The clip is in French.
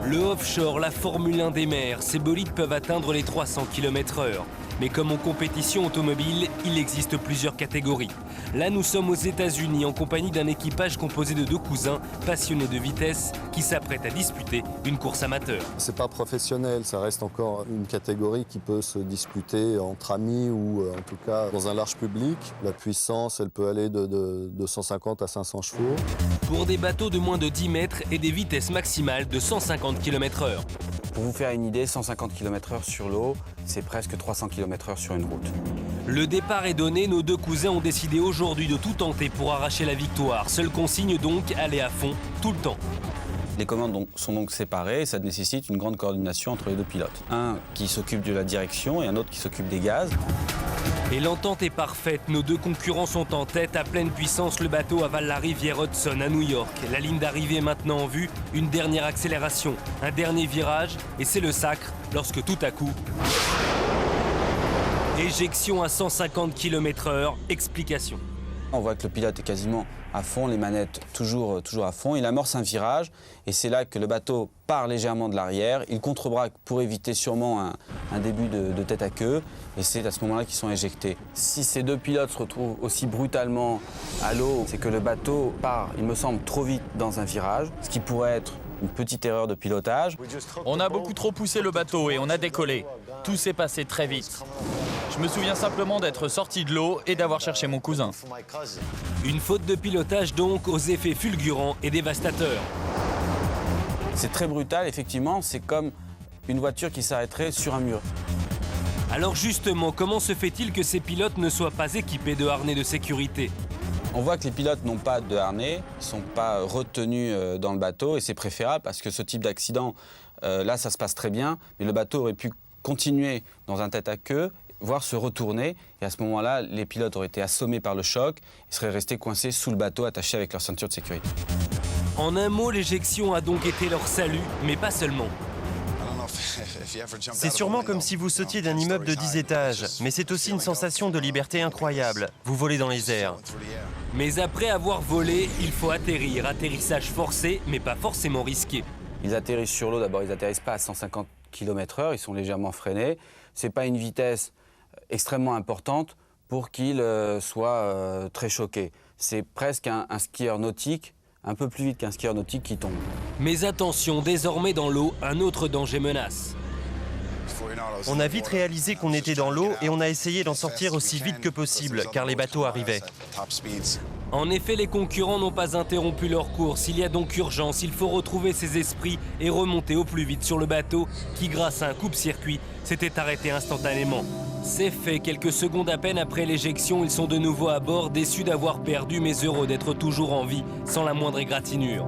Le offshore, la Formule 1 des mers, ces bolides peuvent atteindre les 300 km/h. Mais comme en compétition automobile, il existe plusieurs catégories. Là, nous sommes aux États-Unis en compagnie d'un équipage composé de deux cousins passionnés de vitesse qui s'apprêtent à disputer une course amateur. C'est pas professionnel, ça reste encore une catégorie qui peut se disputer entre amis ou en tout cas dans un large public. La puissance, elle peut aller de 150 à 500 chevaux. Pour des bateaux de moins de 10 mètres et des vitesses maximales de 150 km/h. Pour vous faire une idée, 150 km/h sur l'eau, c'est presque 300 km/h sur une route. Le départ est donné, nos deux cousins ont décidé aujourd'hui de tout tenter pour arracher la victoire. Seule consigne donc, aller à fond, tout le temps. Les commandes sont donc séparées et ça nécessite une grande coordination entre les deux pilotes. Un qui s'occupe de la direction et un autre qui s'occupe des gaz. Et l'entente est parfaite, nos deux concurrents sont en tête. À pleine puissance, le bateau avale la rivière Hudson à New York. La ligne d'arrivée est maintenant en vue, une dernière accélération, un dernier virage, et c'est le sacre lorsque tout à coup... Éjection à 150 km/h, explication. On voit que le pilote est quasiment à fond, les manettes toujours à fond. Il amorce un virage et c'est là que le bateau part légèrement de l'arrière. Il contrebraque pour éviter sûrement un début de tête à queue et c'est à ce moment-là qu'ils sont éjectés. Si ces deux pilotes se retrouvent aussi brutalement à l'eau, c'est que le bateau part, il me semble, trop vite dans un virage, ce qui pourrait être une petite erreur de pilotage. On a beaucoup trop poussé le bateau et on a décollé. Tout s'est passé très vite. Je me souviens simplement d'être sorti de l'eau et d'avoir cherché mon cousin. Une faute de pilotage donc aux effets fulgurants et dévastateurs. C'est très brutal, effectivement, c'est comme une voiture qui s'arrêterait sur un mur. Alors justement, comment se fait-il que ces pilotes ne soient pas équipés de harnais de sécurité ? On voit que les pilotes n'ont pas de harnais, ne sont pas retenus dans le bateau et c'est préférable parce que ce type d'accident, là ça se passe très bien, mais le bateau aurait pu continuer dans un tête à queue, voire se retourner. Et à ce moment-là, les pilotes auraient été assommés par le choc et seraient restés coincés sous le bateau, attachés avec leur ceinture de sécurité. En un mot, l'éjection a donc été leur salut, mais pas seulement. C'est sûrement comme si vous sautiez d'un immeuble de 10 étages, mais c'est aussi une sensation de liberté incroyable. Vous volez dans les airs. Mais après avoir volé, il faut atterrir. Atterrissage forcé, mais pas forcément risqué. Ils atterrissent sur l'eau, d'abord ils n'atterrissent pas à 150 km/h, ils sont légèrement freinés. Ce n'est pas une vitesse extrêmement importante pour qu'ils soient très choqués. C'est presque un skieur nautique, un peu plus vite qu'un skieur nautique qui tombe. Mais attention, désormais dans l'eau, un autre danger menace. On a vite réalisé qu'on était dans l'eau et on a essayé d'en sortir aussi vite que possible, car les bateaux arrivaient. En effet, les concurrents n'ont pas interrompu leur course. Il y a donc urgence, il faut retrouver ses esprits et remonter au plus vite sur le bateau qui, grâce à un coupe-circuit, s'était arrêté instantanément. C'est fait, quelques secondes à peine après l'éjection, ils sont de nouveau à bord, déçus d'avoir perdu mais heureux d'être toujours en vie, sans la moindre égratignure.